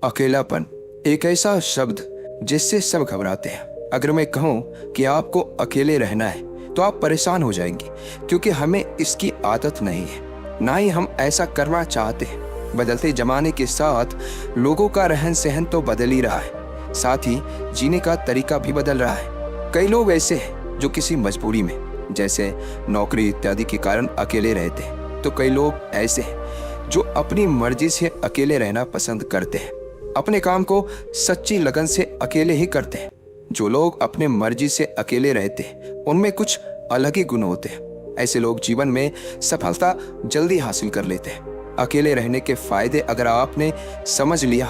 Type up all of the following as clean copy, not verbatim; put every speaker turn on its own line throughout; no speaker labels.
अकेलापन एक ऐसा शब्द जिससे सब घबराते हैं। अगर मैं कहूँ कि आपको अकेले रहना है तो आप परेशान हो जाएंगे, क्योंकि हमें इसकी आदत नहीं है, ना ही हम ऐसा करना चाहते हैं। बदलते जमाने के साथ लोगों का रहन सहन तो बदल ही रहा है, साथ ही जीने का तरीका भी बदल रहा है। कई लोग ऐसे हैं जो किसी मजबूरी में, जैसे नौकरी इत्यादि के कारण अकेले रहते हैं, तो कई लोग ऐसे हैं जो अपनी मर्जी से अकेले रहना पसंद करते हैं, अपने काम को सच्ची लगन से अकेले ही करते हैं। जो लोग अपने मर्जी से अकेले रहते हैं उनमें कुछ अलग ही गुण होते हैं। ऐसे लोग जीवन में सफलता जल्दी हासिल कर लेते हैं। अकेले रहने के फायदे अगर आपने समझ लिया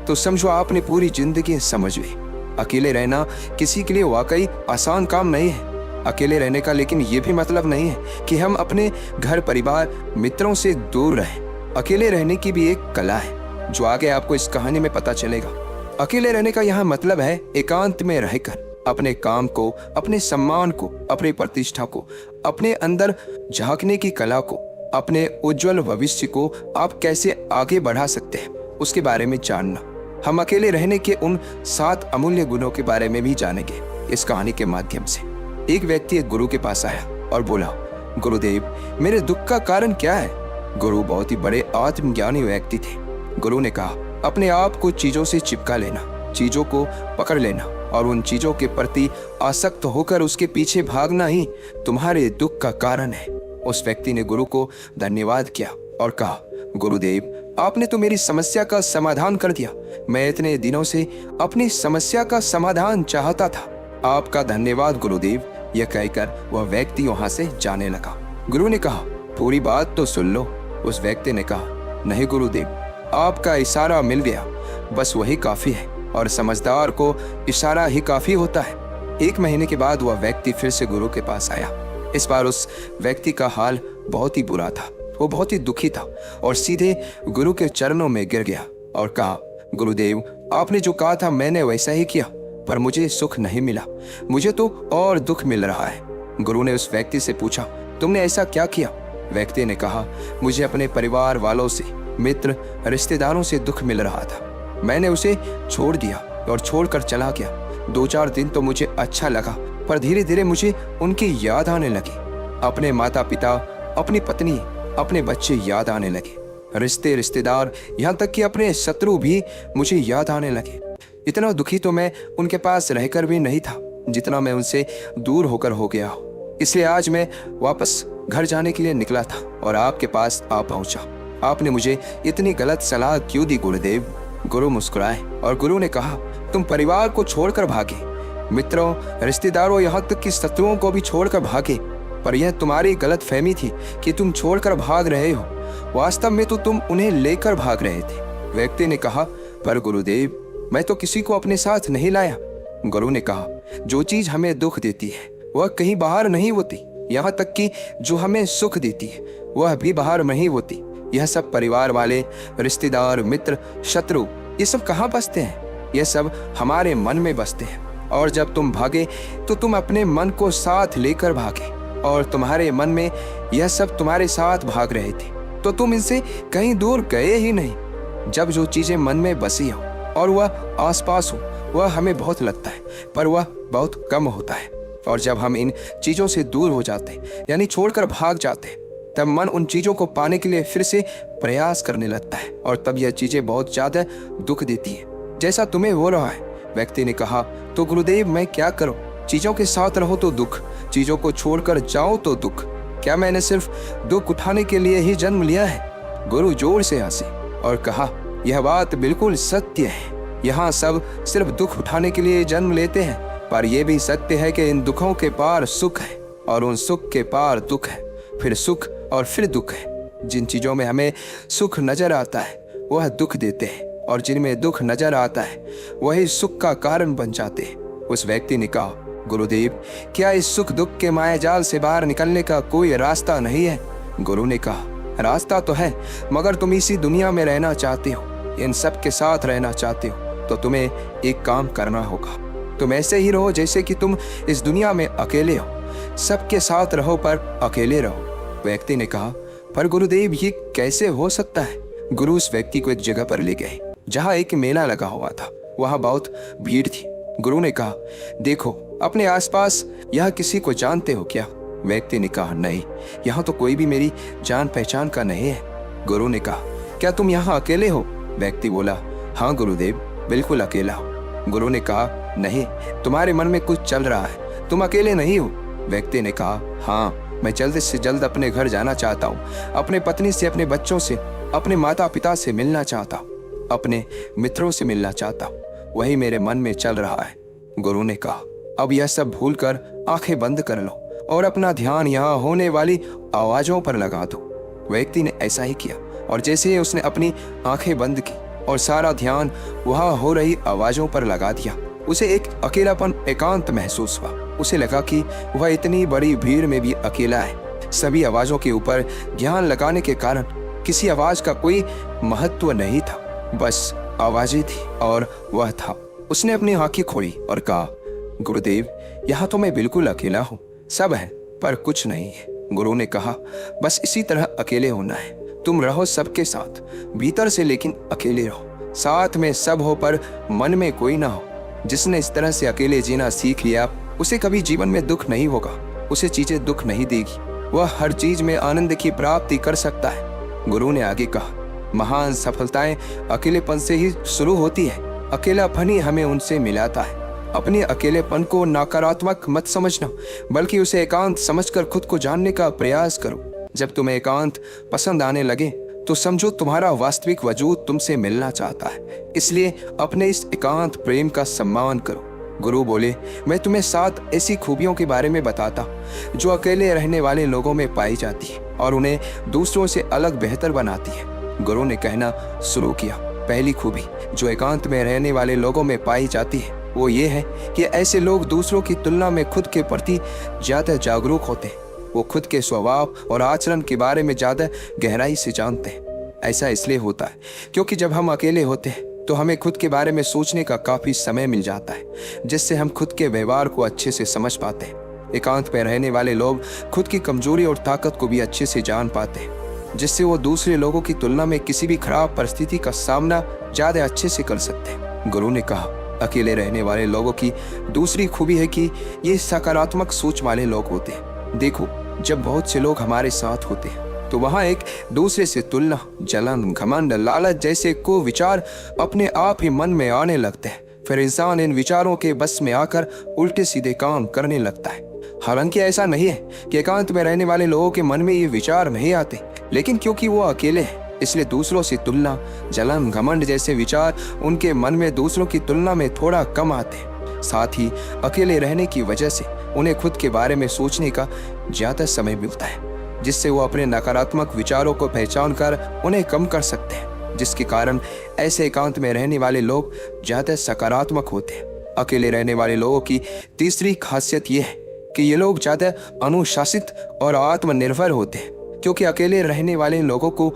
तो समझो आपने पूरी जिंदगी समझ ली। अकेले रहना किसी के लिए वाकई आसान काम नहीं है। अकेले रहने का लेकिन ये भी मतलब नहीं है कि हम अपने घर परिवार मित्रों से दूर रहें। अकेले रहने की भी एक कला है जो आगे आपको इस कहानी में पता चलेगा। अकेले रहने का यहाँ मतलब है एकांत में रहकर अपने काम को, अपने सम्मान को, अपनी प्रतिष्ठा को, अपने अंदर झांकने की कला को, अपने उज्जवल भविष्य को आप कैसे आगे बढ़ा सकते हैं उसके बारे में जानना। हम अकेले रहने के उन 7 अमूल्य गुणों के बारे में भी जानेंगे इस कहानी के माध्यम से। एक व्यक्ति एक गुरु के पास आया और बोला, गुरुदेव, मेरे दुख का कारण क्या है? गुरु बहुत ही बड़े आत्मज्ञानी व्यक्ति थे। गुरु ने कहा, अपने आप को चीजों से चिपका लेना, चीजों को पकड़ लेना और उन चीजों के प्रति आसक्त होकर उसके पीछे भागना ही तुम्हारे दुख का कारण है। उस व्यक्ति ने गुरु को धन्यवाद किया और कहा, गुरुदेव, आपने तो मेरी समस्या का समाधान कर दिया। मैं इतने दिनों से अपनी समस्या का समाधान चाहता था। आपका धन्यवाद गुरुदेव। यह कहकर वह व्यक्ति वहां से जाने लगा। गुरु ने कहा, पूरी बात तो सुन लो। उस व्यक्ति ने कहा, नहीं गुरुदेव, आपका इशारा मिल गया, बस वही काफी है, और समझदार को इशारा ही काफी होता है। 1 महीने के बाद वह व्यक्ति फिर से गुरु के पास आया। इस बार उस व्यक्ति का हाल बहुत ही बुरा था। वो बहुत ही दुखी था और सीधे गुरु के चरणों में गिर गया और कहा, गुरुदेव, आपने जो कहा था मैंने वैसा ही किया, पर मुझे सुख नहीं मिला, मुझे तो और दुख मिल रहा है। गुरु ने उस व्यक्ति से पूछा, तुमने ऐसा क्या किया? व्यक्ति ने कहा, मुझे अपने परिवार वालों से, मित्र, रिश्तेदारों से दुख मिल रहा था। मैंने उसे छोड़ दिया और छोड़कर चला गया। 2-4 दिन तो मुझे अच्छा लगा, पर धीरे धीरे मुझे उनकी याद आने लगी। अपने माता पिता, अपनी पत्नी, अपने बच्चे याद आने लगे। रिश्तेदार, यहाँ तक कि अपने शत्रु भी मुझे याद आने लगे। इतना दुखी तो मैं उनके पास रहकर भी नहीं था जितना मैं उनसे दूर होकर हो गया हूँ। इसलिए आज मैं वापस घर जाने के लिए निकला था और आपके पास आ पहुंचा। आपने मुझे इतनी गलत सलाह क्यों दी गुरुदेव? गुरु मुस्कुराए और गुरु ने कहा, तुम परिवार को छोड़कर भागे, मित्रों, रिश्तेदारों, यहाँ तक कि शत्रुओं को भी छोड़कर भागे, पर यह तुम्हारी गलत फहमी थी कि तुम छोड़कर भाग रहे हो। वास्तव में तो तुम उन्हें लेकर भाग रहे थे। व्यक्ति ने कहा, पर गुरुदेव, मैं तो किसी को अपने साथ नहीं लाया। गुरु ने कहा, जो चीज हमें दुख देती है वह कहीं बाहर नहीं होती, यहाँ तक कि जो हमें सुख देती है वह भी बाहर नहीं होती। यह सब परिवार वाले, रिश्तेदार, मित्र, शत्रु, ये सब कहाँ बसते हैं? यह सब हमारे मन में बसते हैं। और जब तुम भागे तो तुम अपने मन को साथ लेकर भागे, और तुम्हारे मन में यह सब तुम्हारे साथ भाग रहे थे, तो तुम इनसे कहीं दूर गए ही नहीं। जब जो चीजें मन में बसी हो और वह आसपास हो, वह हमें बहुत लगता है, पर वह बहुत कम होता है। और जब हम इन चीजों से दूर हो जाते हैं, यानी छोड़कर भाग जाते हैं, तब मन उन चीजों को पाने के लिए फिर से प्रयास करने लगता है, और तब यह चीजें बहुत ज्यादा दुख देती है, जैसा तुम्हें हो रहा है। व्यक्ति ने कहा, तो गुरुदेव, मैं क्या करूं? चीजों के साथ रहो तो दुख, चीजों को छोड़कर जाओ तो दुख। क्या मैंने सिर्फ दुख उठाने के लिए ही जन्म लिया है? गुरु जोर से हंसे और कहा, यह बात बिल्कुल सत्य है। यहाँ सब सिर्फ दुख उठाने के लिए जन्म लेते हैं, पर यह भी सत्य है कि इन दुखों के पार सुख है, और उन सुख के पार दुख है, फिर सुख और फिर दुख है। जिन चीजों में हमें सुख नजर आता है वह दुख देते हैं, और जिनमें दुख नजर आता है वही सुख का कारण बन जाते हैं। उस व्यक्ति ने कहा, गुरुदेव, क्या इस सुख दुख के मायाजाल से बाहर निकलने का कोई रास्ता नहीं है? गुरु ने कहा, रास्ता तो है, मगर तुम इसी दुनिया में रहना चाहते हो, इन सब के साथ रहना चाहते हो, तो तुम्हें एक काम करना होगा। तुम ऐसे ही रहो जैसे कि तुम इस दुनिया में अकेले हो। सबके साथ रहो पर अकेले रहो। व्यक्ति ने कहा, पर गुरुदेव, ये कैसे हो सकता है? गुरु उस व्यक्ति को एक जगह पर ले गए जहाँ एक मेला लगा हुआ था। वहाँ बहुत भीड़ थी। गुरु ने कहा, देखो अपने आसपास, यह किसी को जानते हो क्या? व्यक्ति ने कहा, नहीं, यहाँ तो कोई भी मेरी जान पहचान का नहीं है। गुरु ने कहा, क्या तुम यहाँ अकेले हो? व्यक्ति बोला, हाँ गुरुदेव, बिल्कुल अकेला हूँ। गुरु ने कहा, नहीं, तुम्हारे मन में कुछ चल रहा है, तुम अकेले नहीं हो। व्यक्ति ने कहा, हाँ, मैं जल्द से जल्द अपने घर जाना चाहता हूँ, अपने पत्नी से, अपने बच्चों से, अपने माता पिता से मिलना चाहता हूँ, अपने मित्रों से मिलना चाहता हूँ, वही मेरे मन में चल रहा है। गुरु ने कहा, अब यह सब भूलकर आंखें बंद कर लो और अपना ध्यान यहाँ होने वाली आवाजों पर लगा दो। व्यक्ति ने ऐसा ही किया और जैसे ही उसने अपनी आंखें बंद की और सारा ध्यान वहाँ हो रही आवाजों पर लगा दिया, उसे एक अकेलापन, एकांत महसूस हुआ। उसे लगा कि वह इतनी बड़ी भीड़ में भी अकेला है। सभी आवाजों के ऊपर ध्यान लगाने के कारण किसी आवाज का कोई महत्व नहीं था, बस आवाजें थी और वह था। उसने अपनी आंखें खोली और कहा, गुरुदेव, यहाँ तो मैं बिल्कुल अकेला हूँ, सब है पर कुछ नहीं है। गुरु ने कहा, बस इसी तरह अकेले होना है। तुम रहो सबके साथ, भीतर से, लेकिन अकेले रहो। साथ में सब हो पर मन में कोई ना हो। जिसने इस तरह से अकेले जीना सीख लिया, उसे कभी जीवन में दुख नहीं होगा, उसे चीजें दुख नहीं देगी, वह हर चीज में आनंद की प्राप्ति कर सकता है। गुरु ने आगे कहा, महान सफलताएं अकेलेपन से ही शुरू होती है। अकेलापन ही हमें उनसे मिलाता है। अपने अकेलेपन को नकारात्मक मत समझना, बल्कि उसे एकांत समझकर खुद को जानने का प्रयास करो। जब तुम्हें एकांत पसंद आने लगे तो समझो तुम्हारा वास्तविक वजूद तुमसे मिलना चाहता है। इसलिए अपने इस एकांत प्रेम का सम्मान करो। गुरु बोले, मैं तुम्हें 7 ऐसी खूबियों के बारे में बताता जो अकेले रहने वाले लोगों में पाई जाती है और उन्हें दूसरों से अलग बेहतर बनाती है। गुरु ने कहना शुरू किया, पहली खूबी जो एकांत में रहने वाले लोगों में पाई जाती है वो ये है कि ऐसे लोग दूसरों की तुलना में खुद के प्रति ज्यादा जागरूक होते हैं। वो खुद के स्वभाव और आचरण के बारे में ज्यादा गहराई से जानते हैं। ऐसा इसलिए होता है क्योंकि जब हम अकेले होते हैं तो हमें खुद के बारे में सोचने का काफी समय मिल जाता है, जिससे हम खुद के व्यवहार को अच्छे से समझ पाते हैं। एकांत में रहने वाले लोग खुद की कमजोरी और ताकत को भी अच्छे से जान पाते हैं, जिससे वो दूसरे लोगों की तुलना में किसी भी खराब परिस्थिति का सामना ज्यादा अच्छे से कर सकते हैं। गुरु ने कहा, अकेले रहने वाले लोगों की दूसरी खूबी है कि ये सकारात्मक सोच वाले लोग होते हैं। देखो, जब बहुत से लोग हमारे साथ होते हैं तो वहाँ एक दूसरे से तुलना, जलन, घमंड, लालच जैसे को विचार अपने आप ही मन में आने लगते हैं। फिर इंसान इन विचारों के बस में आकर उल्टे सीधे काम करने लगता है। हालांकि ऐसा नहीं है कि एकांत में रहने वाले लोगों के मन में ये विचार नहीं आते, लेकिन क्योंकि वो अकेले हैं इसलिए दूसरों से तुलना, जलन, घमंड जैसे विचार उनके मन में दूसरों की तुलना में थोड़ा कम आते हैं। साथ ही अकेले रहने की वजह से उन्हें खुद के बारे में सोचने का ज्यादा समय मिलता है, जिससे वो अपने नकारात्मक विचारों को पहचान कर उन्हें कम कर सकते हैं, जिसके कारण ऐसे एकांत में रहने वाले लोग ज्यादा सकारात्मक होते हैं। अकेले रहने वाले लोगों की तीसरी खासियत यह है कि ये लोग ज्यादा अनुशासित और आत्मनिर्भर होते हैं, क्योंकि अकेले रहने वाले लोगों को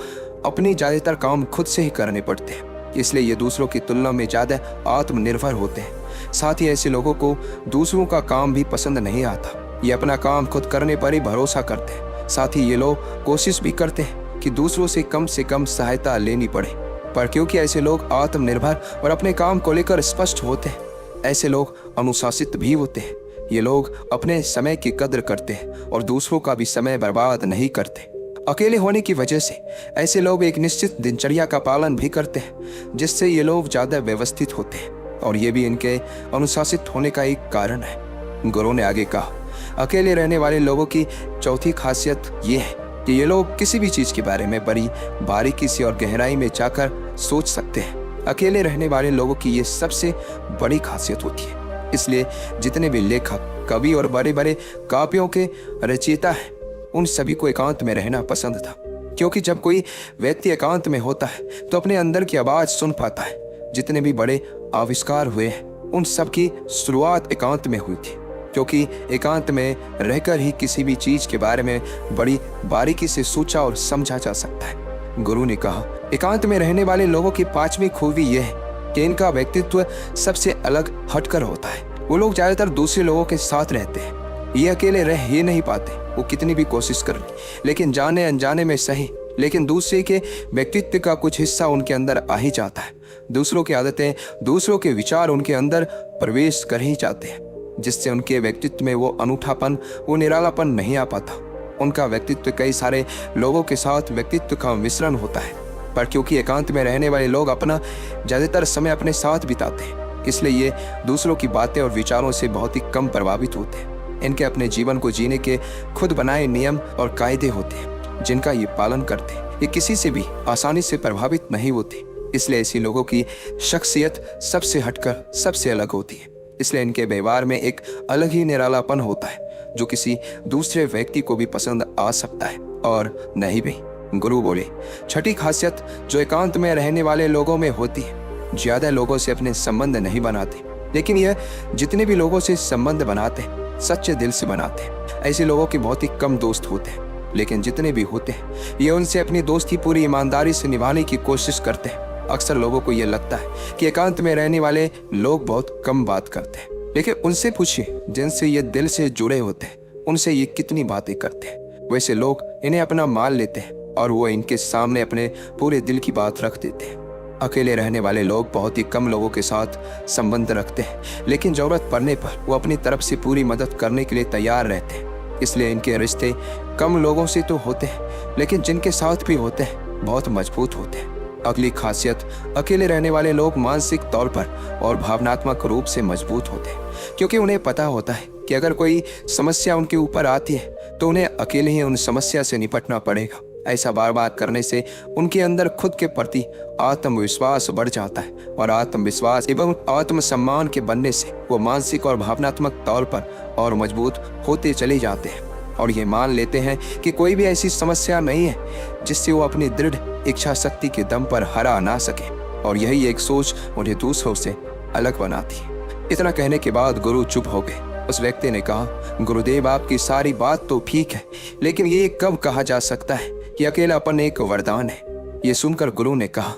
अपनी ज्यादातर काम खुद से ही करने पड़ते हैं, इसलिए ये दूसरों की तुलना में ज्यादा आत्मनिर्भर होते हैं। साथ ही ऐसे लोगों को दूसरों का काम भी पसंद नहीं आता। ये अपना काम खुद करने पर ही भरोसा करते हैं। साथ ही ये लोग कोशिश भी करते हैं कि दूसरों से कम सहायता लेनी पड़े, पर क्योंकि ऐसे लोग आत्मनिर्भर और अपने काम को लेकर स्पष्ट होते हैं, ऐसे लोग अनुशासित भी होते हैं। ये लोग अपने समय की कद्र करते हैं और दूसरों का भी समय बर्बाद नहीं करते। अकेले होने की वजह से ऐसे लोग एक निश्चित दिनचर्या का पालन भी करते हैं, जिससे ये लोग ज्यादा व्यवस्थित होते हैं और ये भी इनके अनुशासित होने का एक कारण है। गुरु ने आगे कहा, अकेले रहने वाले लोगों की चौथी खासियत ये है कि ये लोग किसी भी चीज के बारे में बड़ी बारीकी से और गहराई में जाकर सोच सकते हैं। अकेले रहने वाले लोगों की ये सबसे बड़ी खासियत होती है। इसलिए जितने भी लेखक, कवि और बड़े बड़े काव्यों के रचयिता हैं, उन सभी को एकांत में रहना पसंद था, क्योंकि जब कोई व्यक्ति एकांत में होता है तो अपने अंदर की आवाज सुन पाता है। जितने भी बड़े आविष्कार हुए हैं उन सब की शुरुआत एकांत में हुई थी, क्योंकि एकांत में रहकर ही किसी भी चीज के बारे में बड़ी बारीकी से सोचा और समझा जा सकता है। गुरु ने कहा, एकांत में रहने वाले लोगों की 5वीं खूबी यह है कि इनका व्यक्तित्व सबसे अलग हटकर होता है। वो लोग ज्यादातर दूसरे लोगों के साथ रहते हैं। ये अकेले रह ही नहीं पाते, वो कितनी भी कोशिश कर लेकिन जाने अनजाने में सही, लेकिन दूसरे के व्यक्तित्व का कुछ हिस्सा उनके अंदर आ ही जाता है। दूसरों की आदतें, दूसरों के विचार उनके अंदर प्रवेश कर ही जाते हैं, जिससे उनके व्यक्तित्व में वो अनूठापन, वो निरालापन नहीं आ पाता। उनका व्यक्तित्व कई सारे लोगों के साथ व्यक्तित्व का मिश्रण होता है, पर क्योंकि एकांत में रहने वाले लोग अपना ज़्यादातर समय अपने साथ बिताते हैं, इसलिए ये दूसरों की बातें और विचारों से बहुत ही कम प्रभावित होते हैं। इनके अपने जीवन को जीने के खुद बनाए नियम और कायदे होते हैं, जिनका ये पालन करते हैं। ये किसी से भी आसानी से प्रभावित नहीं होते, इसलिए ऐसी लोगों की शख्सियत सबसे हटकर सबसे अलग होती है। इसलिए इनके व्यवहार में एक अलग ही निरालापन होता है, जो किसी दूसरे व्यक्ति को भी पसंद आ सकता है और नहीं भी। गुरु बोले, छठी खासियत जो एकांत में रहने वाले लोगों में होती है, ज्यादा लोगों से अपने संबंध नहीं बनाते, लेकिन यह जितने भी लोगों से संबंध बनाते हैं सच्चे दिल से बनाते हैं। ऐसे लोगों के बहुत ही कम दोस्त होते हैं, लेकिन जितने भी होते हैं ये उनसे अपनी दोस्ती पूरी ईमानदारी से निभाने की कोशिश करते हैं। अक्सर लोगों को यह लगता है कि एकांत में रहने वाले लोग बहुत कम बात करते हैं, लेकिन उनसे पूछिए जिनसे ये दिल से जुड़े होते हैं, उनसे ये कितनी बातें करते हैं। वैसे लोग इन्हें अपना मान लेते हैं और वो इनके सामने अपने पूरे दिल की बात रख देते हैं। अकेले रहने वाले लोग बहुत ही कम लोगों के साथ संबंध रखते हैं, लेकिन जरूरत पड़ने पर वो अपनी तरफ से पूरी मदद करने के लिए तैयार रहते हैं। इसलिए इनके रिश्ते कम लोगों से तो होते हैं, लेकिन जिनके साथ भी होते हैं बहुत मजबूत होते हैं। अगली खासियत, अकेले रहने वाले लोग मानसिक तौर पर और भावनात्मक रूप से मजबूत होते हैं, क्योंकि उन्हें पता होता है कि अगर कोई समस्या उनके ऊपर आती है तो उन्हें अकेले ही उन समस्या से निपटना पड़ेगा। ऐसा बार बार करने से उनके अंदर खुद के प्रति आत्मविश्वास बढ़ जाता है, और आत्मविश्वास एवं आत्मसम्मान के बनने से वो मानसिक और भावनात्मक तौर पर और मजबूत होते चले जाते हैं, और ये मान लेते हैं कि कोई भी ऐसी समस्या नहीं है जिससे वो अपनी दृढ़ इच्छा शक्ति के दम पर हरा ना सके, और यही एक सोच उन्हें दूसरों से अलग बनाती है। इतना कहने के बाद गुरु चुप हो गए। उस व्यक्ति ने कहा, गुरुदेव आपकी सारी बात तो ठीक है, लेकिन ये कब कहा जा सकता है कि अकेलापन एक वरदान है? ये सुनकर गुरु ने कहा,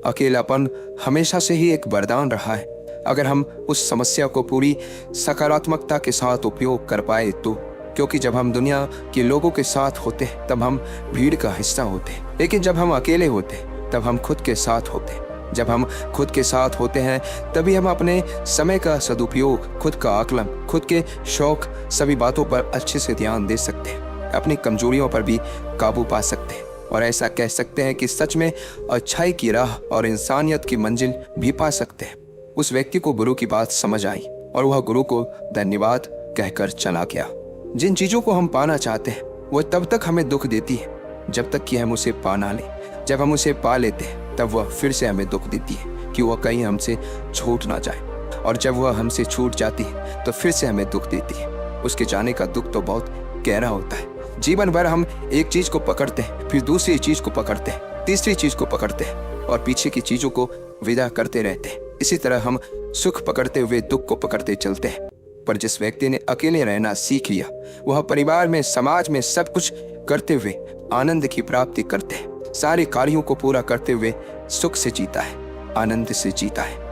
अकेलापन हमेशा से ही एक वरदान रहा है, अगर हम उस समस्या को पूरी सकारात्मकता के साथ उपयोग कर पाए तो। क्योंकि जब हम दुनिया के लोगों के साथ होते हैं तब हम भीड़ का हिस्सा होते हैं, लेकिन जब हम अकेले होते हैं तब हम खुद के साथ होते हैं। जब हम खुद के साथ होते हैं तभी हम अपने समय का सदुपयोग, खुद का आकलन, खुद के शौक, सभी बातों पर अच्छे से ध्यान दे सकते हैं, अपनी कमजोरियों पर भी काबू पा सकते हैं, और ऐसा कह सकते हैं कि सच में अच्छाई की राह और इंसानियत की मंजिल भी पा सकते हैं। उस व्यक्ति को गुरु की बात समझ आई और वह गुरु को धन्यवाद कहकर चला गया। जिन चीजों को हम पाना चाहते हैं वो तब तक हमें दुख देती है जब तक कि हम उसे पा ना लें। जब हम उसे पा लेते हैं तब वह फिर से हमें दुख देती है कि वह कहीं हमसे छूट ना जाए, और जब वह हमसे छूट जाती है तो फिर से हमें दुख देती है। उसके जाने का दुख तो बहुत गहरा होता है। जीवन भर हम एक चीज को पकड़ते हैं, फिर दूसरी चीज को पकड़ते हैं, तीसरी चीज को पकड़ते हैं, और पीछे की चीजों को विदा करते रहते हैं। इसी तरह हम सुख पकड़ते हुए दुख को पकड़ते चलते हैं। पर जिस व्यक्ति ने अकेले रहना सीख लिया, वह परिवार में, समाज में सब कुछ करते हुए आनंद की प्राप्ति करते हैं। सारे कार्यों को पूरा करते हुए सुख से जीता है, आनंद से जीता है।